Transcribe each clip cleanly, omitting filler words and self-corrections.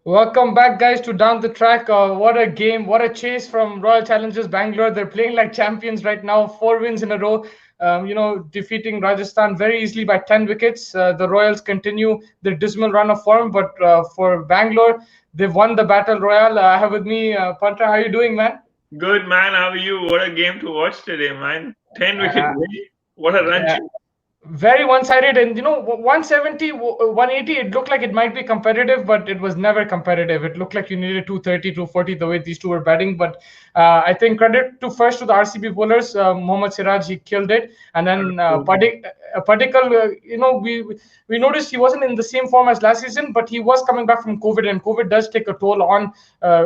Welcome back, guys, to Down the Track. What a game, what a chase from Royal Challengers Bangalore. They're playing like champions right now, 4 wins in a row, defeating Rajasthan very easily by 10 wickets. The Royals continue their dismal run of form, but for Bangalore, they've won the Battle Royale. I have with me, Pantra. How are you doing, man? Good man, how are you? What a game to watch today, man. 10 wicket Uh, lead. What a run yeah, chase. very one-sided, and 170, 180, it looked like it might be competitive, but it was never competitive. It looked like you needed 230, 240 the way these two were batting. But I think credit to first to the RCB bowlers. Mohammad Siraj, he killed it. And then Absolutely. Padikkal, we noticed he wasn't in the same form as last season, but he was coming back from COVID, and COVID does take a toll on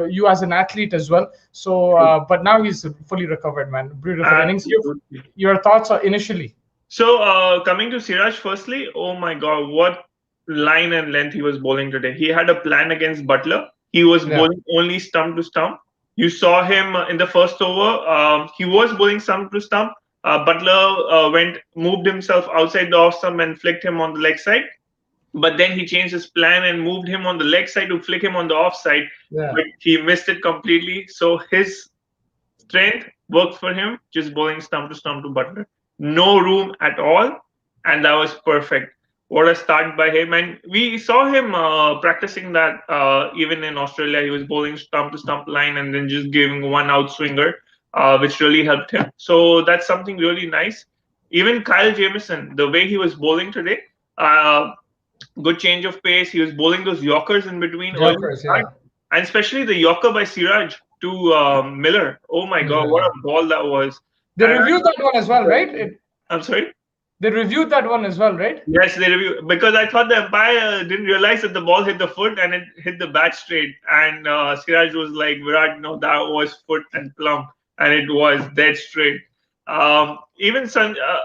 you as an athlete as well. So but now he's fully recovered, man. Beautiful innings. Absolutely. Your thoughts are initially? So, coming to Siraj, firstly, oh my God, what line and length he was bowling today. He had a plan against Butler. He was Yeah. bowling only stump to stump. You saw him in the first over. He was bowling stump to stump. Butler moved himself outside the off stump and flicked him on the leg side. But then he changed his plan and moved him on the leg side to flick him on the off side. Yeah. But he missed it completely. So his strength worked for him, just bowling stump to Butler. No room at all, and that was perfect. What a start by him. And we saw him practicing that even in Australia. He was bowling stump to stump line and then just giving one out swinger, which really helped him. So that's something really nice. Even Kyle Jamieson, the way he was bowling today, uh, good change of pace. He was bowling those Yorkers in between early Jokers, start, yeah. and especially the Yorker by Siraj to Miller. Oh my God, what Yeah. a ball that was! They And reviewed that one as well, right? I'm sorry. They reviewed that one as well, right? Yes, they review because I thought the umpire didn't realize that the ball hit the foot and it hit the bat straight. And Siraj was like, Virat, no, that was foot and plumb, and it was dead straight. Um, even San, uh,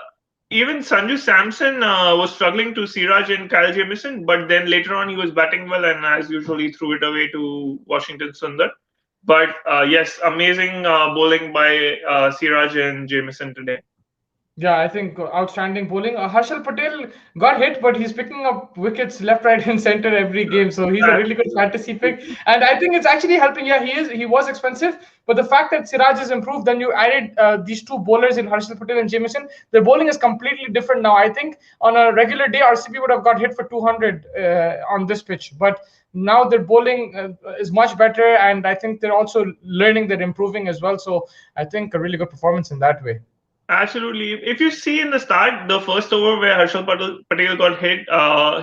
even Sanju Samson was struggling to Siraj and Kyle Jamieson, but then later on he was batting well, and as usual he threw it away to Washington Sundar. But yes, amazing bowling by Siraj and Jamieson today. Yeah, I think outstanding bowling. Harshal Patel got hit, but he's picking up wickets left, right, and center every game. So he's a really good fantasy pick, and I think it's actually helping. Yeah, he is. He was expensive, but the fact that Siraj has improved, then you added these two bowlers in Harshal Patel and Jamieson. Their bowling is completely different now. I think on a regular day, RCB would have got hit for 200 on this pitch, but now their bowling is much better, and I think they're also learning. They're improving as well. So I think a really good performance in that way. Absolutely. If you see in the start, the first over where Patel got hit,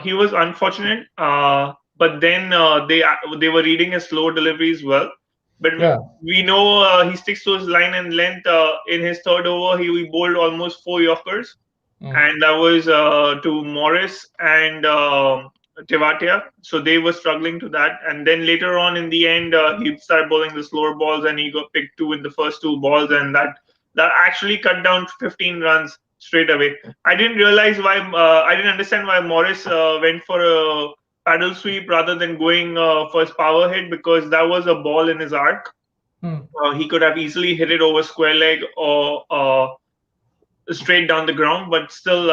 he was unfortunate. But then they were reading his slow deliveries well. But Yeah. we know he sticks to his line and length. In his third over, he bowled almost four Yorkers, Mm. and that was to Morris and Tewatia. So they were struggling to that. And then later on in the end, he started bowling the slower balls, and he got picked two in the first two balls, and that actually cut down 15 runs straight away. I didn't realize why. I didn't understand why Morris went for a paddle sweep rather than going for his power hit, because that was a ball in his arc. Mm. He could have easily hit it over square leg or straight down the ground, but still,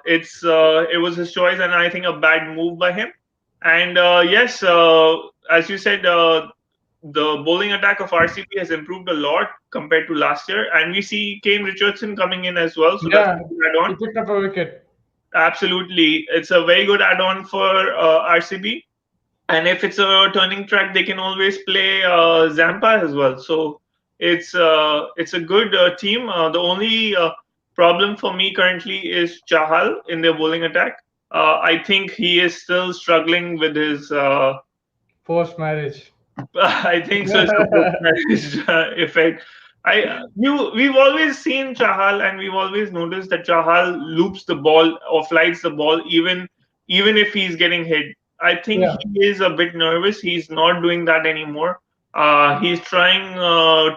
it was his choice, and I think a bad move by him. And yes, as you said, the bowling attack of RCB has improved a lot compared to last year, and we see Kane Richardson coming in as well, so that's Yeah, a good add-on. he picked up a wicket. Absolutely, it's a very good add-on for RCB. And if it's a turning track, they can always play Zampa as well. So it's a good team. The only problem for me currently is Chahal in their bowling attack. I think he is still struggling with his. Post marriage. I think so. It's a post-marriage effect. We've always seen Chahal, and we've always noticed that Chahal loops the ball or flies the ball even if he's getting hit. I think Yeah. he is a bit nervous. He's not doing that anymore. He's trying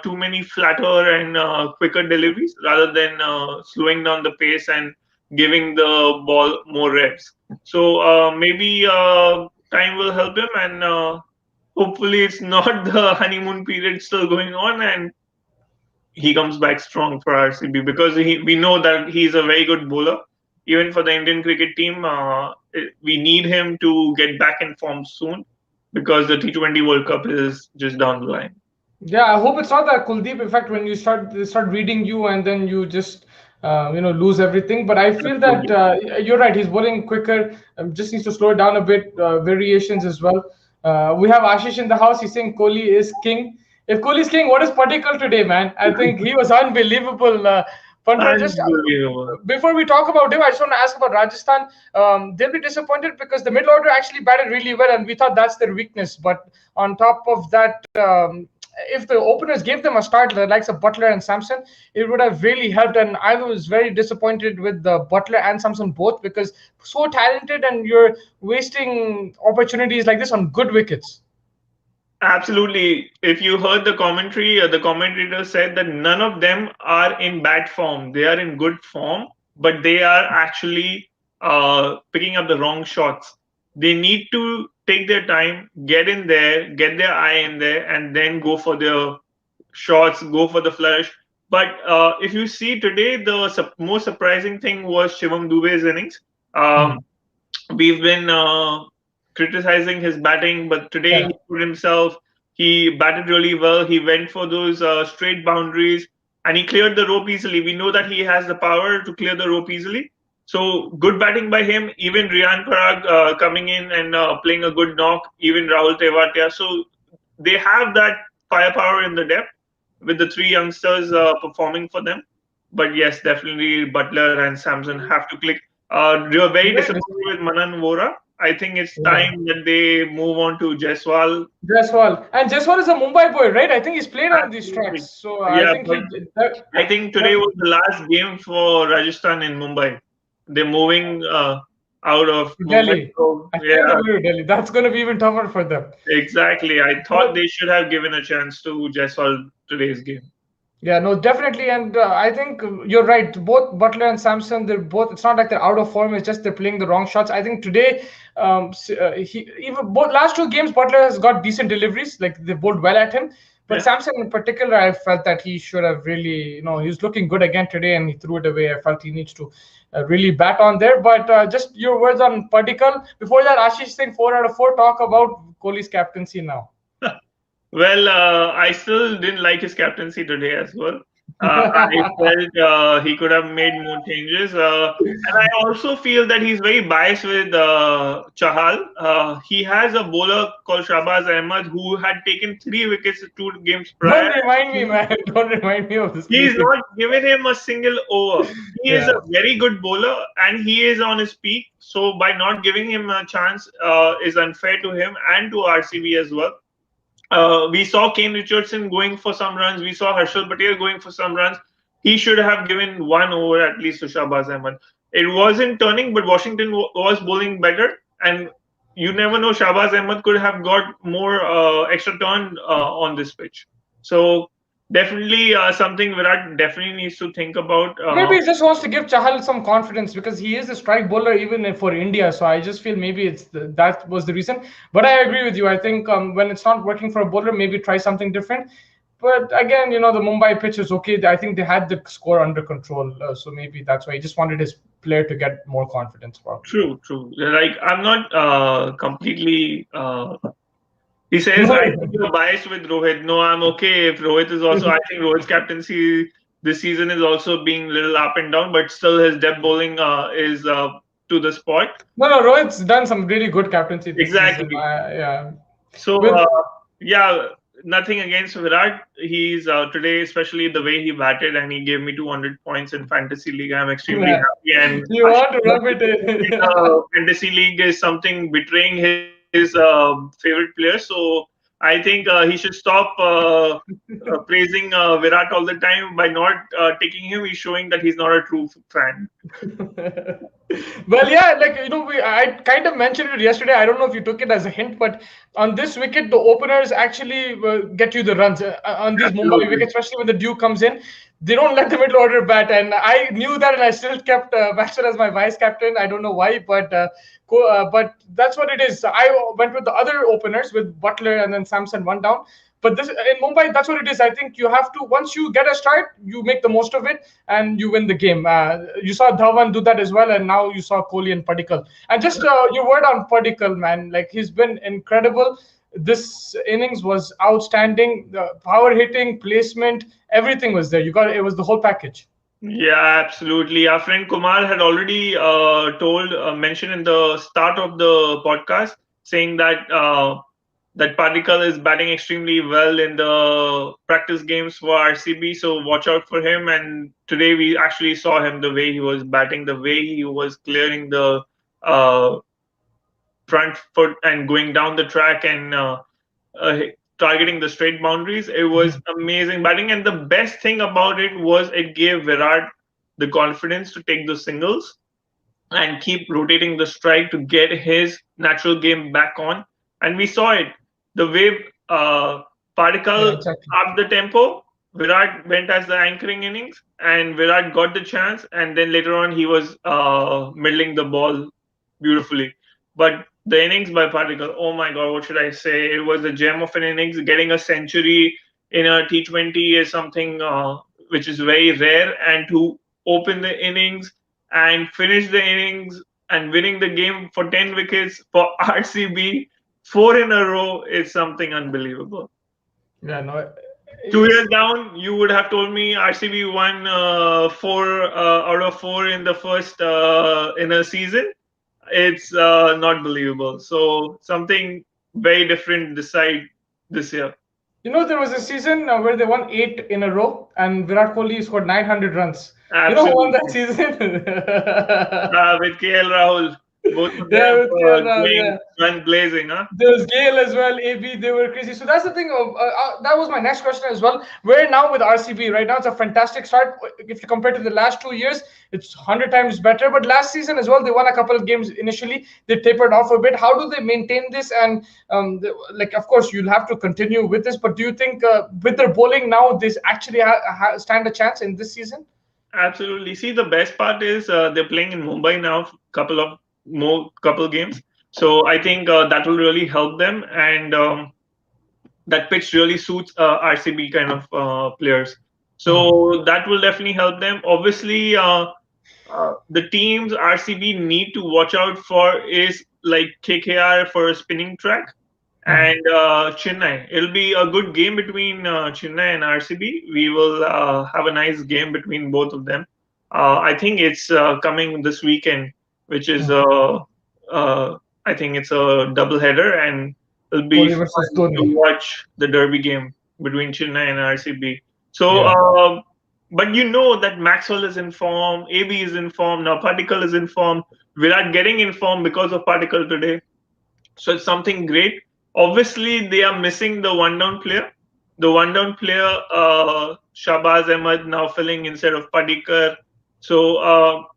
too many flatter and quicker deliveries rather than slowing down the pace and giving the ball more reps. So maybe time will help him, and hopefully it's not the honeymoon period still going on, and he comes back strong for RCB, because we know that he's a very good bowler. Even for the Indian cricket team, we need him to get back in form soon. because the T20 World Cup is just down the line. Yeah, I hope it's not that Kuldeep effect when you start reading you and then you just lose everything. But I feel that Absolutely. you're right. He's bowling quicker. Just needs to slow it down a bit. Variations as well. We have Ashish in the house. He's saying Kohli is king. If Kohli is king, what is Patikal today, man? I think he was unbelievable. Punter, just Unbelievable. before we talk about him, I just want to ask about Rajasthan. They'll be disappointed because the middle order actually batted really well, and we thought that's their weakness. But on top of that, if the openers gave them a start, the likes of Butler and Samson, it would have really helped. And I was very disappointed with the Butler and Samson both because so talented, and you're wasting opportunities like this on good wickets. Absolutely. If you heard the commentator said that none of them are in bad form. They are in good form, but they are actually picking up the wrong shots. They need to take their time, get in there, get their eye in there, and then go for their shots, go for the flourish. But if you see today, the most surprising thing was Shivam Dube's innings. Um, we've been criticizing his batting, but today Yeah. he put himself. He batted really well. He went for those straight boundaries, and he cleared the rope easily. We know that he has the power to clear the rope easily. So good batting by him. Even Riyan Parag coming in and playing a good knock. Even Rahul Tewatia. So they have that firepower in the depth with the three youngsters performing for them. But yes, definitely Butler and Samson have to click. We were very Very disappointed with Manan Vora. I think it's Yeah. time that they move on to Jaiswal. Jaiswal. And Jaiswal is a Mumbai boy, right? I think he's played on these tracks. Absolutely. So I Yeah, think but he that, I think today that was the last game for Rajasthan in Mumbai. They're moving out of Mumbai. Delhi. So I think yeah, they're going to Delhi. That's going to be even tougher for them. exactly. I thought But they should have given a chance to Jaiswal today's game. yeah, no, definitely. And I think you're right. Both Butler and Samson, they're both, it's not like they're out of form. It's just they're playing the wrong shots. I think today, he even both last two games, Butler has got decent deliveries. Like they bowled well at him. But Yeah. Samson in particular, I felt that he should have really, he was looking good again today and he threw it away. I felt he needs to really bat on there. But just your words on Padikal. Before that, Ashish saying 4 out of 4. Talk about Kohli's captaincy now. Well, I still didn't like his captaincy today as well. I felt he could have made more changes. And I also feel that he's very biased with Chahal. He has a bowler called Shahbaz Ahmed who had taken 3 wickets 2 games Don't prior. remind me, man. Don't remind me of this He's crazy. not given him a single over. He is Yeah. a very good bowler and he is on his peak. So by not giving him a chance is unfair to him and to RCB as well. We saw Kane Richardson going for some runs. We saw Harshal Patel going for some runs. He should have given 1 over at least to Shahbaz Ahmed. It wasn't turning, but Washington was bowling better. And you never know, Shahbaz Ahmed could have got more extra turn on this pitch. So definitely something Virat definitely needs to think about. Maybe he just wants to give Chahal some confidence because he is a strike bowler even for India. So I just feel maybe that was the reason. But I agree with you. I think when it's not working for a bowler, maybe try something different. But again, the Mumbai pitch is okay. I think they had the score under control. So maybe that's why he just wanted his player to get more confidence. Probably. True, true. Like I'm not completely. He says, I No. think you're biased with Rohit. No, I'm okay if Rohit is also. I think Rohit's captaincy this season is also being a little up and down, but still his depth bowling is to the spot. No, Rohit's done some really good captaincy this season. Exactly. Yeah. So, With yeah, nothing against Virat. He's today, especially the way he batted, and he gave me 200 points in fantasy league. I'm extremely yeah. happy. And You want to rub it in. fantasy league is something betraying his favorite player. So I think he should stop praising Virat all the time by not taking him. He's showing that he's not a true fan. Well, yeah, like I kind of mentioned it yesterday. I don't know if you took it as a hint, but on this wicket, the openers actually get you the runs on these Mumbai Absolutely. wickets, especially when the dew comes in. They don't let the middle order bat, and I knew that, and I still kept Baxter as my vice captain. I don't know why, but that's what it is. I went with the other openers with Butler and then Samson one down. But this in Mumbai, that's what it is. I think you have to once you get a strike, you make the most of it and you win the game. You saw Dhawan do that as well, and now you saw Kohli and Padikal. And just your word on Padikal, man, like he's been incredible. this innings was outstanding. The power hitting, placement, everything was there. It was the whole package. Yeah, absolutely. Our friend Kumar had already mentioned in the start of the podcast, saying that that Padikkal is batting extremely well in the practice games for RCB. So watch out for him. And today we actually saw him, the way he was batting, the way he was clearing the uh, front foot and going down the track and uh, targeting the straight boundaries. It was amazing batting, and the best thing about it was it gave Virat the confidence to take the singles and keep rotating the strike to get his natural game back on. And we saw it. The way Yeah, Padikkal exactly. upped the tempo, Virat went as the anchoring innings, and Virat got the chance. And then later on, he was middling the ball beautifully. But the innings by Padikkal, oh my God, what should I say? It was a gem of an innings. Getting a century in a T20 is something which is very rare. And to open the innings and finish the innings and winning the game for 10 wickets for RCB, four in a row is something unbelievable. Yeah, no, 2 years down, you would have told me RCB won four out of four in the first in a season. It's not believable. So something very different this side this year. there was a season where they won 8 in a row, and Virat Kohli scored 900 runs. You know who won that Absolutely. season? With KL Rahul, both of Yeah, them with Kerala, going yeah. gun blazing, huh? There was Gale as well, AB, they were crazy. So that's the thing. That was my next question as well. We're now with RCB. Right now, it's a fantastic start. If you compare to the last 2 years, it's 100 times better. But last season as well, they won a couple of games initially. They tapered off a bit. How do they maintain this? And of course, you'll have to continue with this. But do you think with their bowling now, this actually stand a chance in this season? Absolutely. See, the best part is they're playing in Mumbai now, couple games. So I think that will really help them, and that pitch really suits RCB kind of players. So that will definitely help them. Obviously, the teams RCB need to watch out for is like KKR for a spinning track and Chennai. It'll be a good game between Chennai and RCB. We will have a nice game between both of them. I think it's coming this weekend, which is I think it's a double header, and it'll be Kohli versus fun to Dhoni. watch the derby game between Chennai and RCB. So, Yeah. but you know that Maxwell is in form, AB is in form, now Padikkal is in form. Virat getting in form because of Padikkal today. So it's something great. Obviously, they are missing the one down player. The one down player, Shahbaz Ahmed, now filling instead of Padikkar. So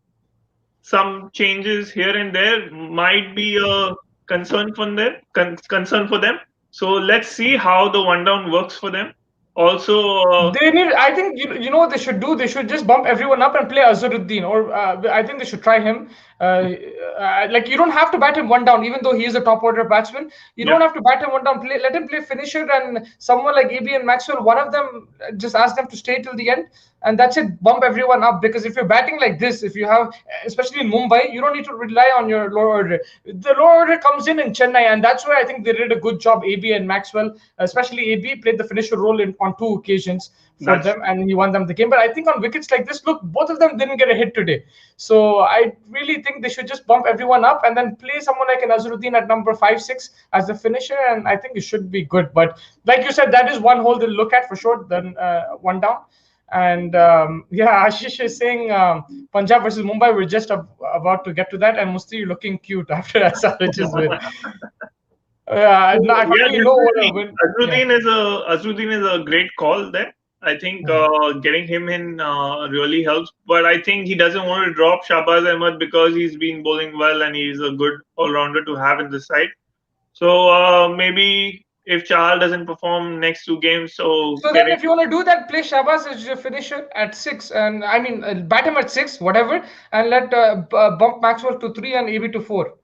some changes here and there might be a concern for them. So let's see how the one down works for them. Also, They need. I think you know what they should do. They should just bump everyone up and play Azharuddin, or I think they should try him. Like you don't have to bat him one down, even though he is a top order batsman. You yeah, don't have to bat him one down. Let him play finisher, and someone like AB and Maxwell, one of them, just ask them to stay till the end, and that's it. Bump everyone up, because if you're batting like this, if you have, especially in Mumbai, you don't need to rely on your lower order. The lower order comes in Chennai, and that's where I think they did a good job. AB and Maxwell, especially AB, played the finisher role on 2 occasions for that's them, and he won them the game. But I think on wickets like this, look, both of them didn't get a hit today. So I really think they should just bump everyone up and then play someone like an Azharuddin at number 5, 6 as the finisher, and I think it should be good. But like you said, that is one hole they'll look at for sure. Then one down. And yeah, Ashish is saying Punjab versus Mumbai. We're just about to get to that, and Musti, you're looking cute after SRH's win. No, I yeah, finally know what a definitely. win. Yeah. Azruddin is a great call there. I think getting him in really helps, but I think he doesn't want to drop Shahbaz Ahmed because he's been bowling well and he's a good all-rounder to have in the side. So maybe if Chahal doesn't perform next 2 games, so So then, getting if you want to do that, play Shabazz as your finisher at 6, and I mean, bat him at 6, whatever, and let bump Maxwell to 3 and AB to 4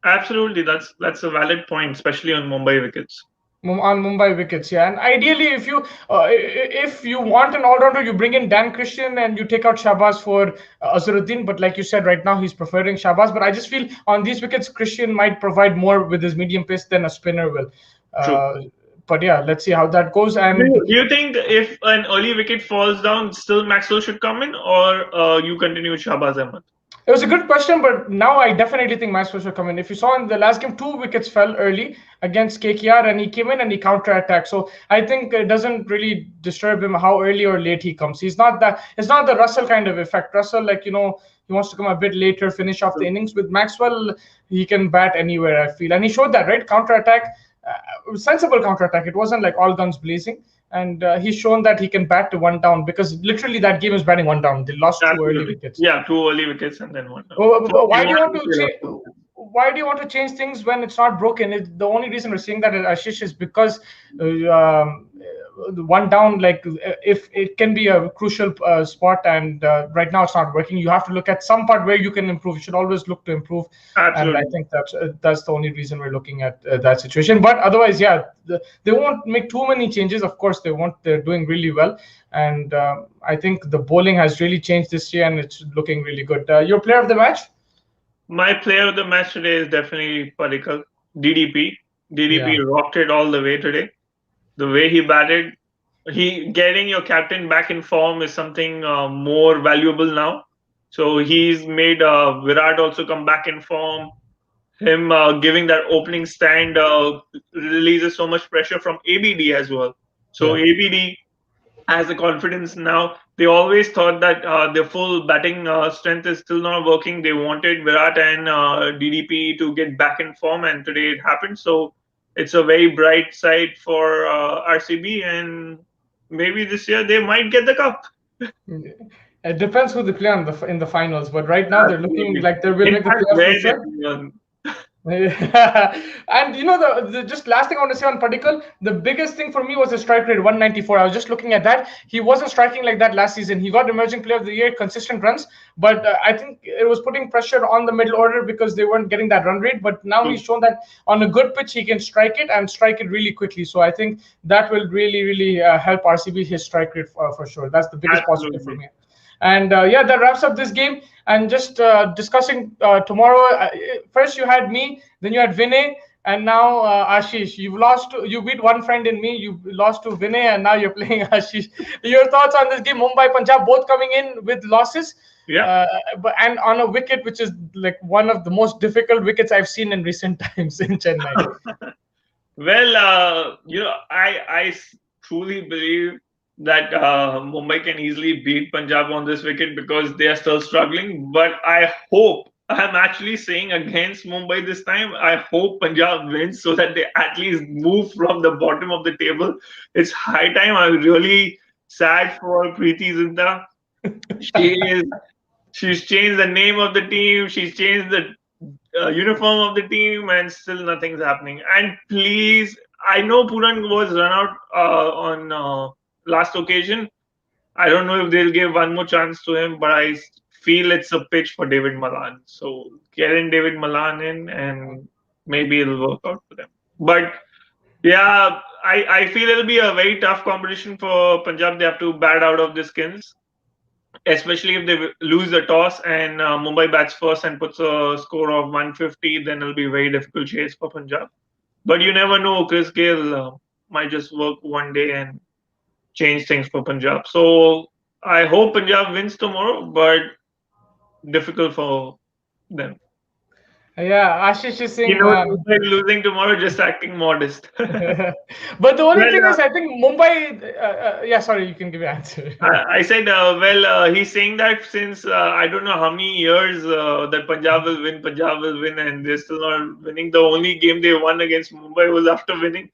absolutely that's a valid point, especially on Mumbai wickets. on Mumbai wickets. Yeah, and ideally, if you want an all-rounder, you bring in Dan Christian and you take out Shabazz for Azharuddin. But like you said, right now he's preferring Shabazz. But I just feel on these wickets, Christian might provide more with his medium pace than a spinner will. True. But yeah, let's see how that goes. And Do you think if an early wicket falls down, still Maxwell should come in, or you continue with Shahbaz Ahmed? it was a good question, but now I definitely think Maxwell should come in. If you saw in the last game, 2 wickets fell early against KKR, and he came in and he counter-attacked. So I think it doesn't really disturb him how early or late he comes. He's not that. It's not the Russell kind of effect. Russell, like, he wants to come a bit later, finish off the innings. With Maxwell, he can bat anywhere, I feel, and he showed that, right? Counter-attack, sensible counter-attack. It wasn't like all guns blazing. And he's shown that he can bat to 1 down, because literally that game is batting 1 down. They lost 2 early wickets. Yeah, 2 early wickets and then 1 down. Why do you want to change things when it's not broken? The only reason we're saying that, Ashish, is because 1 down, like, if it can be a crucial spot, and right now it's not working. You have to look at some part where you can improve. You should always look to improve. Absolutely. And I think that's the only reason we're looking at that situation. But otherwise, yeah, they won't make too many changes. Of course, they won't. They're doing really well, and I think the bowling has really changed this year, and it's looking really good. Your player of the match? My player of the match today is definitely Padikkal. DDP. DDP rocked it all the way today. The way he batted, getting your captain back in form is something more valuable now. So he's made Virat also come back in form. Him giving that opening stand releases so much pressure from ABD as well. So ABD has the confidence now. They always thought that their full batting strength is still not working. They wanted Virat and DDP to get back in form, and today it happened. So it's a very bright side for RCB, and maybe this year they might get the cup. It depends who they play in the finals, but right now they're looking like they will make the playoffs. And the just last thing I want to say on Padikkal, the biggest thing for me was his strike rate, 194. I was just looking at that. He wasn't striking like that last season. He got emerging player of the year, consistent runs, but I think it was putting pressure on the middle order because they weren't getting that run rate. But now he's shown that on a good pitch he can strike it, and strike it really quickly. So I think that will really, really help RCB, his strike rate for sure. That's the biggest positive for me. And that wraps up this game. And just discussing tomorrow. First you had me, then you had Vinay, and now Ashish. You beat one friend in me. You lost to Vinay, and now you're playing Ashish. Your thoughts on this game? Mumbai, Punjab, both coming in with losses. Yeah. And on a wicket which is like one of the most difficult wickets I've seen in recent times in Chennai. Well, I truly believe that Mumbai can easily beat Punjab on this wicket because they are still struggling. But I'm actually saying against Mumbai this time, I hope Punjab wins so that they at least move from the bottom of the table. It's high time. I'm really sad for Preeti Zinta. She's changed the name of the team. She's changed the uniform of the team, and still nothing's happening. And please, I know Puran was run out on last occasion. I don't know if they'll give one more chance to him, but I feel it's a pitch for David Malan. So get in David Malan in, and maybe it'll work out for them. But yeah, I feel it'll be a very tough competition for Punjab. They have to bat out of the skins, especially if they lose the toss and Mumbai bats first and puts a score of 150. Then it'll be a very difficult chase for Punjab. But you never know. Chris Gayle might just work one day and change things for Punjab. So I hope Punjab wins tomorrow, but difficult for them. Yeah, Ashish is saying losing tomorrow, just acting modest. But the only thing is, I think Mumbai. Sorry, you can give your answer. I said, he's saying that since I don't know how many years that Punjab will win, and they're still not winning. The only game they won against Mumbai was after winning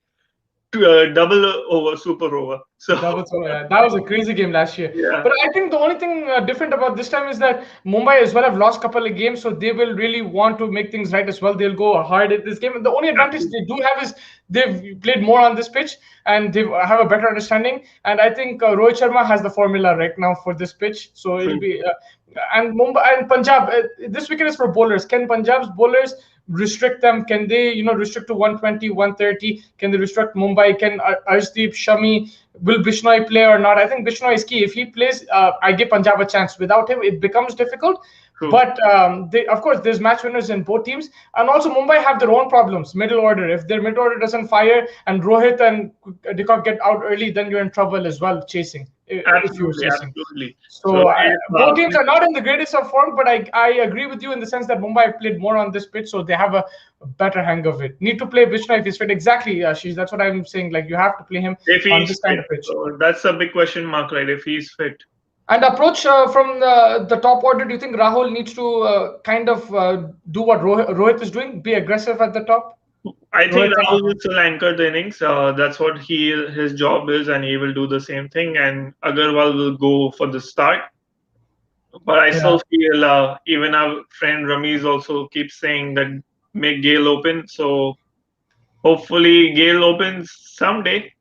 double over, super over. So that was a crazy game last year. Yeah. But I think the only thing different about this time is that Mumbai as well have lost a couple of games, so they will really want to make things right as well. They'll go hard at this game. And the only advantage they do have is they've played more on this pitch and they have a better understanding. And I think Rohit Sharma has the formula right now for this pitch. So it'll be and Mumbai and Punjab. This wicket is for bowlers. Can Punjab's bowlers restrict them? Can they, restrict to 120, 130? Can they restrict Mumbai? Can Arshdeep, Shami, will Bishnoi play or not? I think Bishnoi is key. If he plays, I give Punjab a chance. Without him, it becomes difficult. True. But of course, there's match winners in both teams, and also Mumbai have their own problems. Middle order, if their middle order doesn't fire and Rohit and Dikok get out early, then you're in trouble as well chasing. If you're Absolutely, chasing. absolutely. So if both teams are not in the greatest of form, but I agree with you in the sense that Mumbai played more on this pitch, so they have a better hang of it. Need to play Vishnu if he's fit. Exactly, Ashish. That's what I'm saying. Like, you have to play him if on he's this kind fit, of pitch. so that's a big question mark, right? If he's fit. And approach from the top order, do you think Rahul needs to kind of do what Rohit is doing, be aggressive at the top? I think Rohit Rahul will still anchor the innings. That's what his job is, and he will do the same thing. And Agarwal will go for the start. But I still feel even our friend Ramiz also keeps saying that make Gale open. So hopefully Gale opens someday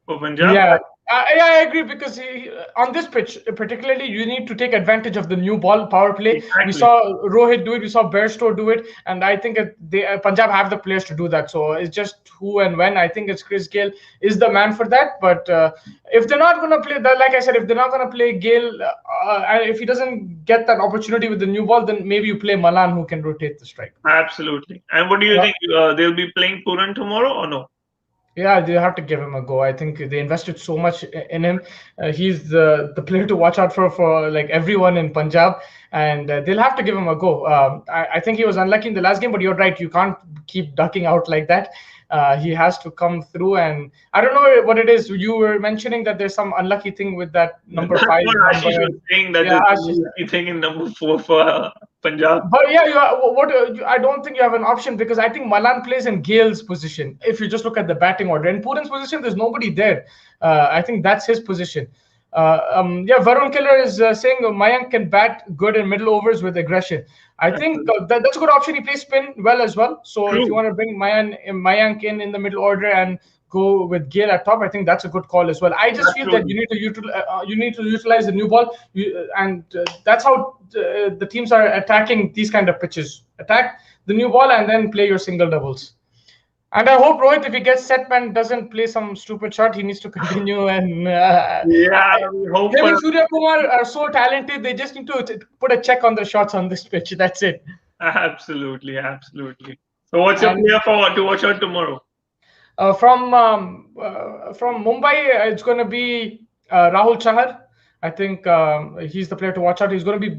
for Punjab. Yeah, I agree, because on this pitch particularly, you need to take advantage of the new ball power play. Exactly. We saw Rohit do it, we saw Bairstow do it, and I think Punjab have the players to do that. So it's just who and when. I think it's Chris Gale is the man for that. But if they're not going to play, like I said, if they're not going to play Gale, and if he doesn't get that opportunity with the new ball, then maybe you play Malan, who can rotate the strike. Absolutely. And what do you think? They'll be playing Puran tomorrow or no? Yeah, they have to give him a go. I think they invested so much in him. He's the player to watch out for like everyone in Punjab, and they'll have to give him a go. I think he was unlucky in the last game, but you're right. You can't keep ducking out like that. He has to come through, and I don't know what it is. You were mentioning that there's some unlucky thing with that number 5. Ashish was saying that there's an unlucky thing in number 4 for Punjab. But yeah, I don't think you have an option, because I think Malan plays in Gale's position. If you just look at the batting order, in Puran's position, there's nobody there. I think that's his position. Varun Killer is saying Mayank can bat good in middle overs with aggression. I think that's a good option. He plays spin well as well. So if you want to bring Mayank in the middle order and go with Gale at top, I think that's a good call as well. I just feel that you need to utilize the new ball, and that's how the teams are attacking these kind of pitches. Attack the new ball and then play your single doubles. And I hope Rohit, if he gets set man, doesn't play some stupid shot. He needs to continue. And we hope. Him and Surya Kumar are so talented. They just need to put a check on the shots on this pitch. That's it. Absolutely. So what's your player to watch out tomorrow? From Mumbai, it's going to be Rahul Chahar. I think he's the player to watch out. He's going to be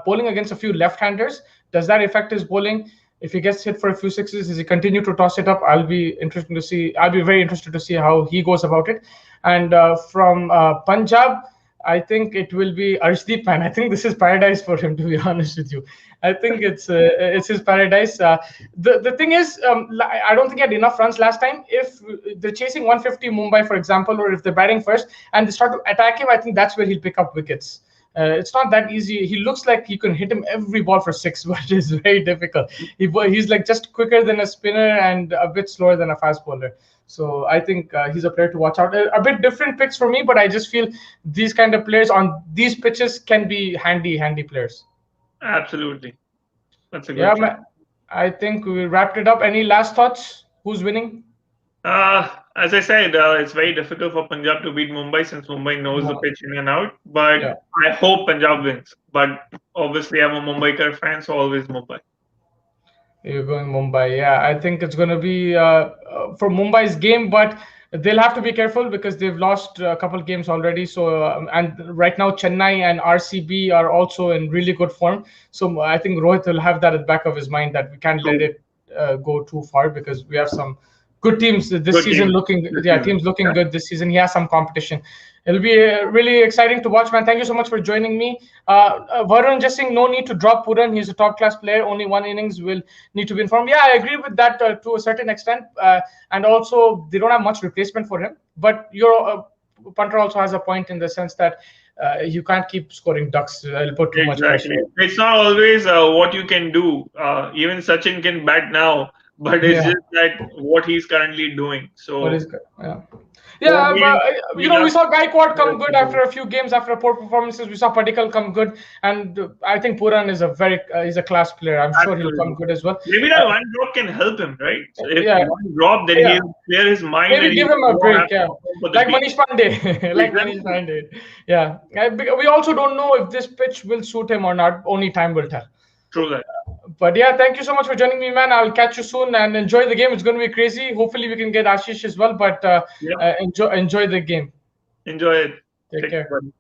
bowling against a few left-handers. Does that affect his bowling? If he gets hit for a few sixes, does he continue to toss it up? I'll be very interested to see how he goes about it. And from Punjab, I think it will be Arshdeep, man. I think this is paradise for him, to be honest with you. I think it's his paradise. The thing is, I don't think he had enough runs last time. If they're chasing 150 Mumbai, for example, or if they're batting first and they start to attack him, I think that's where he'll pick up wickets. It's not that easy. He looks like he can hit him every ball for 6, but it's very difficult. He's like just quicker than a spinner and a bit slower than a fast bowler. So I think he's a player to watch out. A bit different picks for me, but I just feel these kind of players on these pitches can be handy players. Absolutely. That's a good man. I think we wrapped it up. Any last thoughts? Who's winning? As I said, it's very difficult for Punjab to beat Mumbai since Mumbai knows the pitch in and out. But I hope Punjab wins. But obviously, I'm a Mumbaikar fan, so always Mumbai. You're going Mumbai. Yeah, I think it's going to be for Mumbai's game, but they'll have to be careful because they've lost a couple games already. So, and right now, Chennai and RCB are also in really good form. So I think Rohit will have that at the back of his mind that we can't let it go too far because we have some good teams this season teams looking good this season. He has some competition. It'll be really exciting to watch, man. Thank you so much for joining me. Varun just saying no need to drop Puran. He's a top-class player. Only one innings will need to be informed. Yeah, I agree with that to a certain extent. And also, they don't have much replacement for him. But your punter also has a point in the sense that you can't keep scoring ducks. I'll put too much pressure. It's not always what you can do. Even Sachin can bat now. but it's Yeah. just that what he's currently doing. So What is good? Yeah. Yeah, but we saw Gaikwad come good after a few games, after poor performances. We saw Padikkal come good, and I think Puran is he's a class player. I'm sure he'll come good as well. Maybe that one drop can help him, right? So if Yeah. one drop, then he'll clear his mind. Maybe and give he him a won't break, have to yeah. perform for the Like team. Manish Pandey. Like Manish Pandey. Yeah. We also don't know if this pitch will suit him or not. Only time will tell. True that. But yeah, thank you so much for joining me, man. I'll catch you soon and enjoy the game. It's going to be crazy. Hopefully, we can get Ashish as well. But enjoy the game. Enjoy it. Take care. Buddy.